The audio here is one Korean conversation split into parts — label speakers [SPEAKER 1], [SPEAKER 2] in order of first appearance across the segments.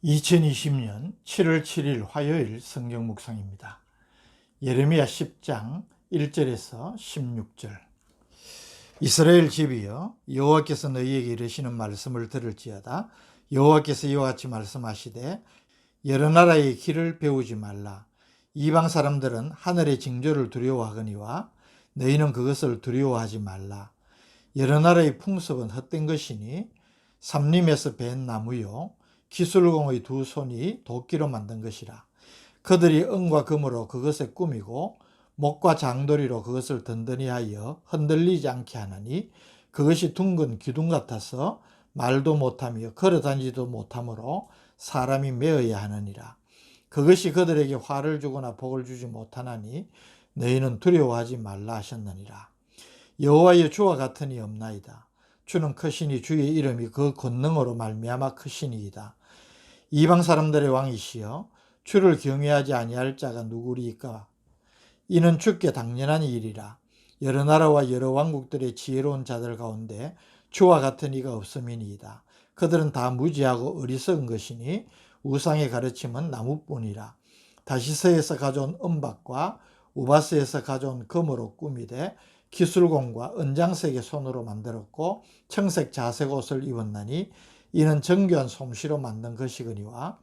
[SPEAKER 1] 2020년 7월 7일 화요일 성경 묵상입니다. 예레미야 10장 1절에서 16절. 이스라엘 집이여, 여호와께서 너희에게 이르시는 말씀을 들을지어다. 여호와께서 이와 같이 말씀하시되 여러 나라의 길을 배우지 말라. 이방 사람들은 하늘의 징조를 두려워하거니와 너희는 그것을 두려워하지 말라. 여러 나라의 풍습은 헛된 것이니 삼림에서 벤 나무요 기술공의 두 손이 도끼로 만든 것이라. 그들이 은과 금으로 그것에 꾸미고 목과 장도리로 그것을 든든히 하여 흔들리지 않게 하느니 그것이 둥근 기둥 같아서 말도 못하며 걸어다니지도 못하므로 사람이 메어야 하느니라. 그것이 그들에게 화를 주거나 복을 주지 못하나니 너희는 두려워하지 말라 하셨느니라. 여호와여, 주와 같으니 없나이다. 주는 크시니 주의 이름이 그 권능으로 말미암아 크시니이다. 이방 사람들의 왕이시여, 주를 경외하지 아니할 자가 누구리이까? 이는 주께 당연한 일이라. 여러 나라와 여러 왕국들의 지혜로운 자들 가운데 주와 같은 이가 없음이니이다. 그들은 다 무지하고 어리석은 것이니 우상의 가르침은 나무뿐이라. 다시스에서 가져온 은박과 우바스에서 가져온 금으로 꾸미되 기술공과 은장색의 손으로 만들었고 청색 자색 옷을 입었나니 이는 정교한 솜씨로 만든 것이거니와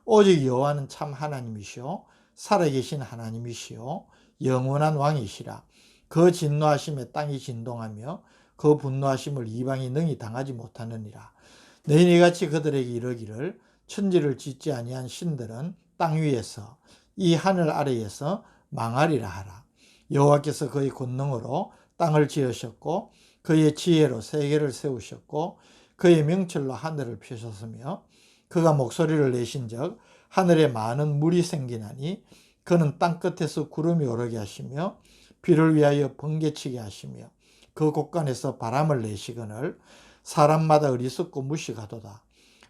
[SPEAKER 1] 오직 여호와는 참 하나님이시오 살아계신 하나님이시오 영원한 왕이시라. 그 진노하심에 땅이 진동하며 그 분노하심을 이방이 능히 당하지 못하느니라. 너희는 이같이 그들에게 이르기를 천지를 짓지 아니한 신들은 땅 위에서 이 하늘 아래에서 망하리라 하라. 여호와께서 그의 권능으로 땅을 지으셨고 그의 지혜로 세계를 세우셨고 그의 명철로 하늘을 펴셨으며 그가 목소리를 내신즉 하늘에 많은 물이 생기나니 그는 땅끝에서 구름이 오르게 하시며 비를 위하여 번개치게 하시며 그 곳간에서 바람을 내시거늘 사람마다 어리석고 무식하도다.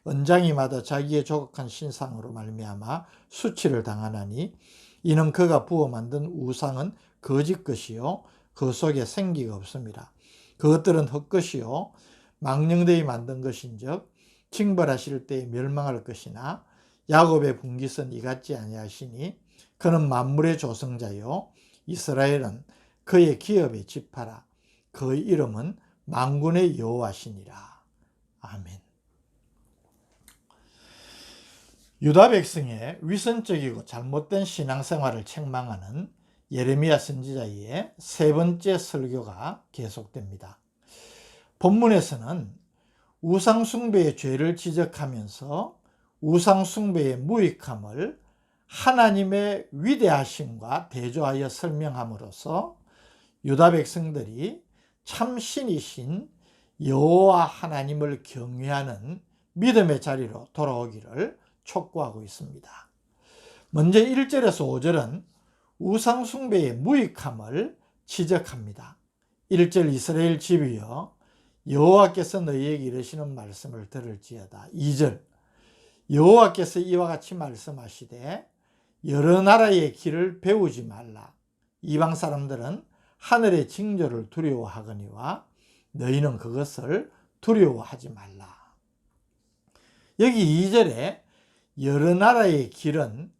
[SPEAKER 1] 언장이마다 자기의 조각한 신상으로 말미암아 수치를 당하나니 이는 그가 부어 만든 우상은 거짓 것이요 그 속에 생기가 없습니다. 그것들은 헛것이요 망령되이 만든 것인즉 징벌하실 때에 멸망할 것이나 야곱의 분깃은 이같지 아니하시니 그는 만물의 조성자요 이스라엘은 그의 기업의 지파라. 그의 이름은 만군의 여호와시니라. 아멘. 유다 백성의 위선적이고 잘못된 신앙생활을 책망하는 예레미야 선지자의 세 번째 설교가 계속됩니다. 본문에서는 우상숭배의 죄를 지적하면서 우상숭배의 무익함을 하나님의 위대하심과 대조하여 설명함으로써 유다 백성들이 참 신이신 여호와 하나님을 경외하는 믿음의 자리로 돌아오기를 촉구하고 있습니다. 먼저 1절에서 5절은 우상숭배의 무익함을 지적합니다. 1절 이스라엘 집이여, 여호와께서 너희에게 이르시는 말씀을 들을지어다. 2절 여호와께서 이와 같이 말씀하시되 여러 나라의 길을 배우지 말라. 이방 사람들은 하늘의 징조를 두려워하거니와 너희는 그것을 두려워하지 말라. 여기 2절에 여러 나라의 길은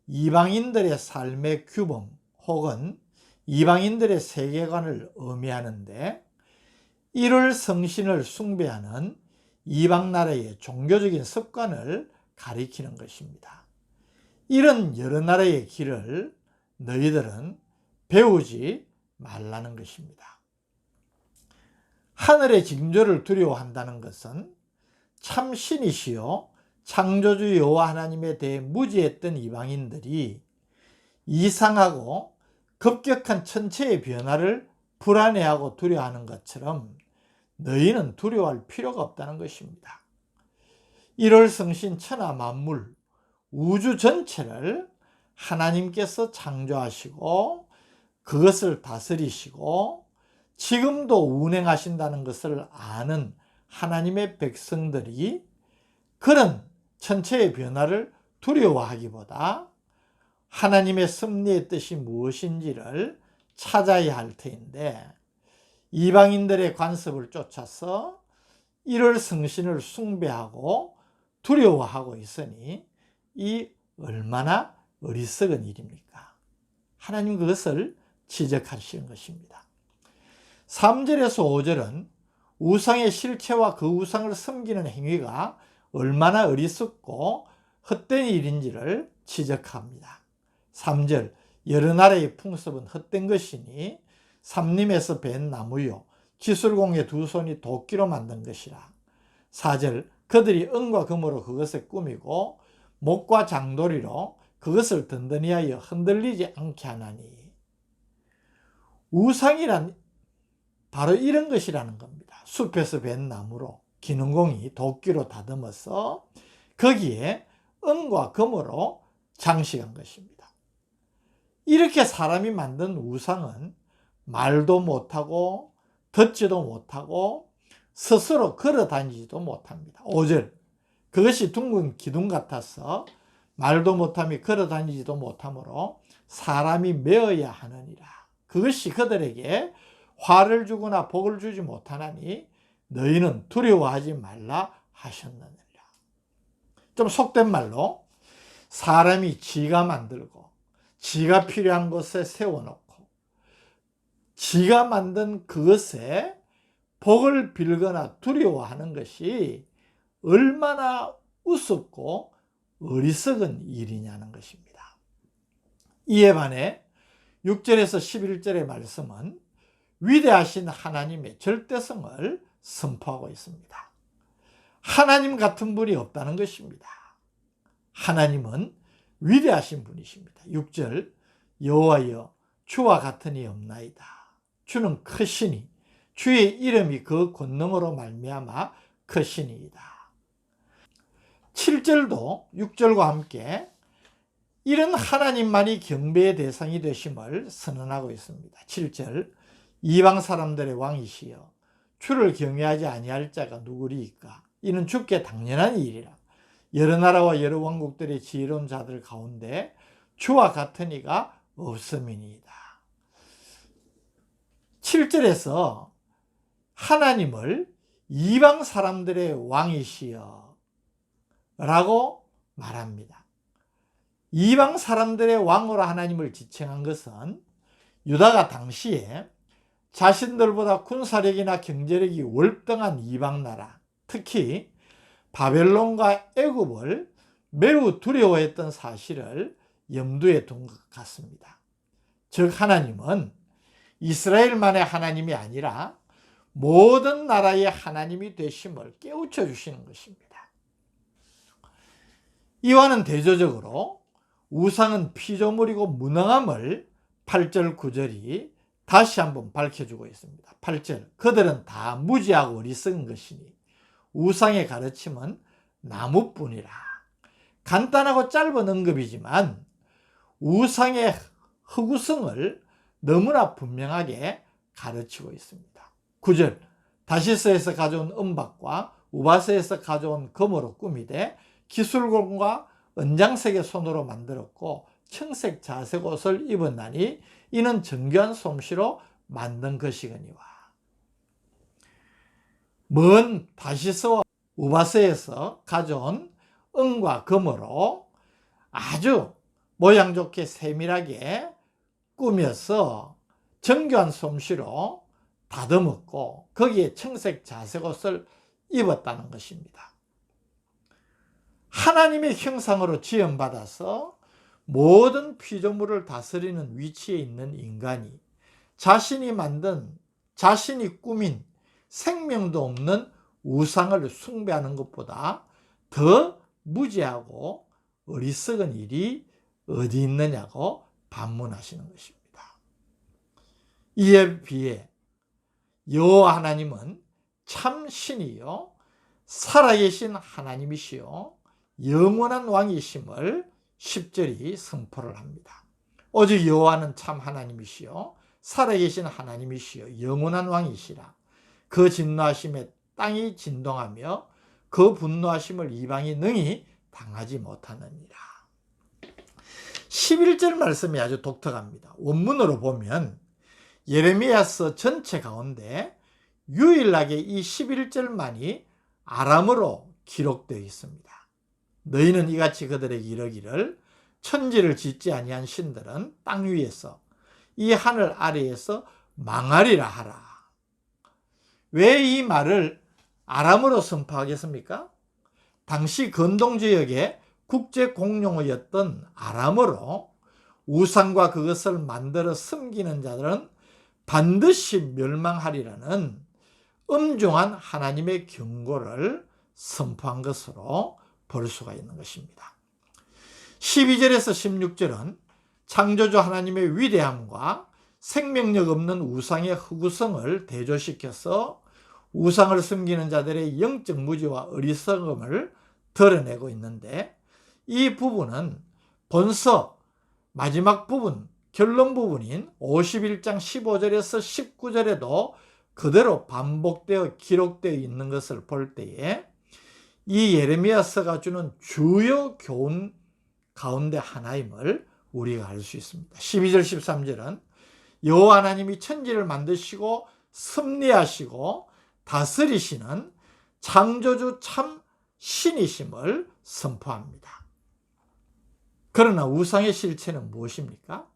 [SPEAKER 1] 이방인들의 삶의 규범 혹은 이방인들의 세계관을 의미하는데 이를 성신을 숭배하는 이방 나라의 종교적인 습관을 가리키는 것입니다. 이런 여러 나라의 길을 너희들은 배우지 말라는 것입니다. 하늘의 징조를 두려워한다는 것은 참 신이시요 창조주 여호와 하나님에 대해 무지했던 이방인들이 이상하고 급격한 천체의 변화를 불안해하고 두려워하는 것처럼 너희는 두려워할 필요가 없다는 것입니다. 1월 성신 천하 만물 우주 전체를 하나님께서 창조하시고 그것을 다스리시고 지금도 운행하신다는 것을 아는 하나님의 백성들이 그런 천체의 변화를 두려워하기보다 하나님의 섭리의 뜻이 무엇인지를 찾아야 할 터인데 이방인들의 관습을 쫓아서 1월 성신을 숭배하고 두려워하고 있으니 이 얼마나 어리석은 일입니까? 하나님 그것을 지적하시는 것입니다. 3절에서 5절은 우상의 실체와 그 우상을 섬기는 행위가 얼마나 어리석고 헛된 일인지를 지적합니다. 3절, 여러 나라의 풍습은 헛된 것이니 삼림에서 벤 나무요 기술공의 두 손이 도끼로 만든 것이라. 4절, 그들이 은과 금으로 그것을 꾸미고 목과 장도리로 그것을 든든히 하여 흔들리지 않게 하나니. 우상이란 바로 이런 것이라는 겁니다. 숲에서 벤 나무로 기능공이 도끼로 다듬어서 거기에 은과 금으로 장식한 것입니다. 이렇게 사람이 만든 우상은 말도 못하고 듣지도 못하고 스스로 걸어 다니지도 못합니다. 5절, 그것이 둥근 기둥 같아서 말도 못하며 걸어 다니지도 못하므로 사람이 메어야 하느니라. 그것이 그들에게 화를 주거나 복을 주지 못하나니 너희는 두려워하지 말라 하셨느니라. 좀 속된 말로 사람이 지가 만들고 지가 필요한 곳에 세워놓고 지가 만든 그것에 복을 빌거나 두려워하는 것이 얼마나 우습고 어리석은 일이냐는 것입니다. 이에 반해 6절에서 11절의 말씀은 위대하신 하나님의 절대성을 선포하고 있습니다. 하나님 같은 분이 없다는 것입니다. 하나님은 위대하신 분이십니다. 6절, 여호와여 주와 같은 이 없나이다. 주는 크시니 주의 이름이 그 권능으로 말미암아 크시니이다. 7절도 6절과 함께 이런 하나님만이 경배의 대상이 되심을 선언하고 있습니다. 7절, 이방 사람들의 왕이시여 주를 경외하지 아니할 자가 누구리이까? 이는 주께 당연한 일이라. 여러 나라와 여러 왕국들의 지혜로운 자들 가운데 주와 같은 이가 없음이니이다. 7절에서 하나님을 이방 사람들의 왕이시여 라고 말합니다. 이방 사람들의 왕으로 하나님을 지칭한 것은 유다가 당시에 자신들보다 군사력이나 경제력이 월등한 이방 나라, 특히 바벨론과 애굽을 매우 두려워했던 사실을 염두에 둔 것 같습니다. 즉 하나님은 이스라엘만의 하나님이 아니라 모든 나라의 하나님이 되심을 깨우쳐 주시는 것입니다. 이와는 대조적으로 우상은 피조물이고 무능함을 8절 9절이 다시 한번 밝혀주고 있습니다. 8절, 그들은 다 무지하고 어리석은 것이니 우상의 가르침은 나무뿐이라. 간단하고 짧은 언급이지만 우상의 흑우성을 너무나 분명하게 가르치고 있습니다. 9절, 다시스에서 가져온 은박과 우바스에서 가져온 금으로 꾸미되 기술공과 은장색의 손으로 만들었고 청색 자색 옷을 입었나니 이는 정교한 솜씨로 만든 것이거니와. 먼 다시스와 우바스에서 가져온 은과 금으로 아주 모양 좋게 세밀하게 꾸며서 정교한 솜씨로 다듬었고 거기에 청색 자색 옷을 입었다는 것입니다. 하나님의 형상으로 지음받아서 모든 피조물을 다스리는 위치에 있는 인간이 자신이 만든, 자신이 꾸민 생명도 없는 우상을 숭배하는 것보다 더 무지하고 어리석은 일이 어디 있느냐고 반문하시는 것입니다. 이에 비해 여호와 하나님은 참 신이요 살아계신 하나님이시요 영원한 왕이심을 10절이 선포를 합니다. 오직 여호와는 참 하나님이시요 살아계신 하나님이시요 영원한 왕이시라. 그 진노하심에 땅이 진동하며 그 분노하심을 이방이 능히 당하지 못하느니라. 11절 말씀이 아주 독특합니다. 원문으로 보면 예레미야서 전체 가운데 유일하게 이 11절만이 아람어로 기록되어 있습니다. 너희는 이같이 그들에게 이르기를 천지를 짓지 아니한 신들은 땅 위에서 이 하늘 아래에서 망하리라 하라. 왜 이 말을 아람어로 선포하겠습니까? 당시 근동지역의 국제 공용어였던 아람어로 우상과 그것을 만들어 섬기는 자들은 반드시 멸망하리라는 엄중한 하나님의 경고를 선포한 것으로 볼 수가 있는 것입니다. 12절에서 16절은 창조주 하나님의 위대함과 생명력 없는 우상의 허구성을 대조시켜서 우상을 섬기는 자들의 영적 무지와 어리석음을 드러내고 있는데, 이 부분은 본서 마지막 부분, 결론 부분인 51장 15절에서 19절에도 그대로 반복되어 기록되어 있는 것을 볼 때에 이 예레미야서가 주는 주요 교훈 가운데 하나임을 우리가 알 수 있습니다. 12절 13절은 여호와 하나님이 천지를 만드시고 섭리하시고 다스리시는 창조주 참 신이심을 선포합니다. 그러나 우상의 실체는 무엇입니까?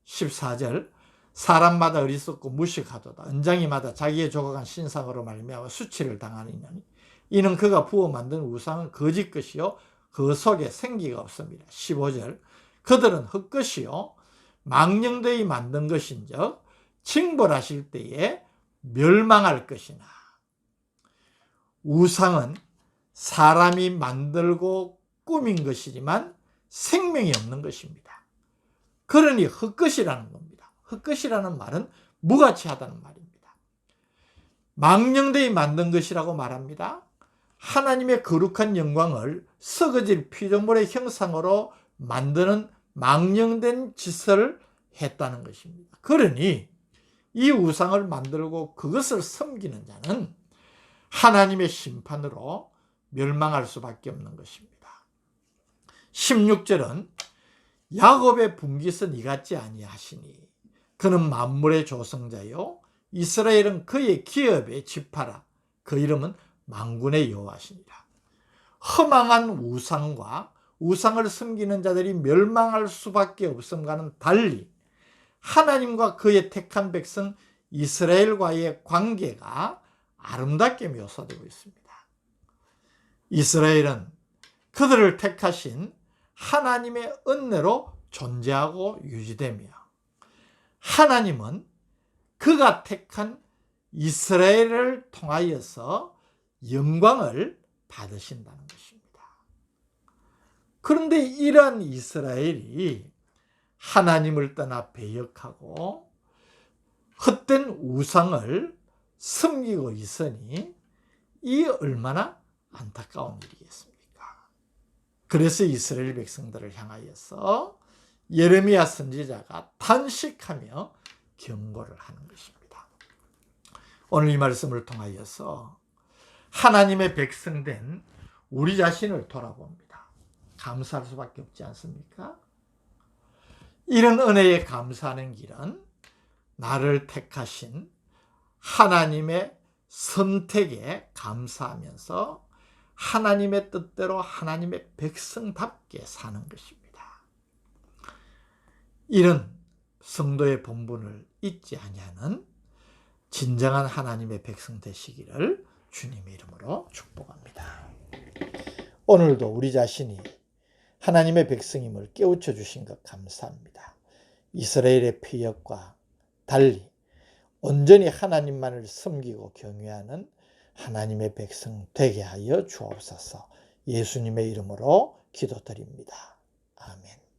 [SPEAKER 1] 14절 사람마다 어리석고 무식하도다. 언장이마다 자기의 조각한 신상으로 말미암아 수치를 당하느니 이는 그가 부어 만든 우상은 거짓 것이요 그 속에 생기가 없습니다. 15절 그들은 헛것이요 망령되이 만든 것인즉 징벌하실 때에 멸망할 것이나. 우상은 사람이 만들고 꾸민 것이지만 생명이 없는 것입니다. 그러니 헛것이라는 겁니다. 헛것이라는 말은 무가치하다는 말입니다. 망령되이 만든 것이라고 말합니다. 하나님의 거룩한 영광을 썩어질 피조물의 형상으로 만드는 망령된 짓을 했다는 것입니다. 그러니 이 우상을 만들고 그것을 섬기는 자는 하나님의 심판으로 멸망할 수밖에 없는 것입니다. 16절은 야곱의 분깃은 이같지 아니하시니 그는 만물의 조성자요 이스라엘은 그의 기업의 지파라. 그 이름은 만군의 여호와시니라. 허망한 우상과 우상을 섬기는 자들이 멸망할 수밖에 없음과는 달리 하나님과 그의 택한 백성 이스라엘과의 관계가 아름답게 묘사되고 있습니다. 이스라엘은 그들을 택하신 하나님의 은혜로 존재하고 유지되며, 하나님은 그가 택한 이스라엘을 통하여서 영광을 받으신다는 것입니다. 그런데 이러한 이스라엘이 하나님을 떠나 배역하고 헛된 우상을 섬기고 있으니 이 얼마나 안타까운 일이겠습니까? 그래서 이스라엘 백성들을 향하여서 예레미야 선지자가 탄식하며 경고를 하는 것입니다. 오늘 이 말씀을 통하여서 하나님의 백성된 우리 자신을 돌아봅니다. 감사할 수밖에 없지 않습니까? 이런 은혜에 감사하는 길은 나를 택하신 하나님의 선택에 감사하면서 하나님의 뜻대로 하나님의 백성답게 사는 것입니다. 이런 성도의 본분을 잊지 아니하는 진정한 하나님의 백성 되시기를 주님의 이름으로 축복합니다. 오늘도 우리 자신이 하나님의 백성임을 깨우쳐 주신 것 감사합니다. 이스라엘의 패역과 달리 온전히 하나님만을 섬기고 경외하는 하나님의 백성 되게 하여 주옵소서. 예수님의 이름으로 기도드립니다. 아멘.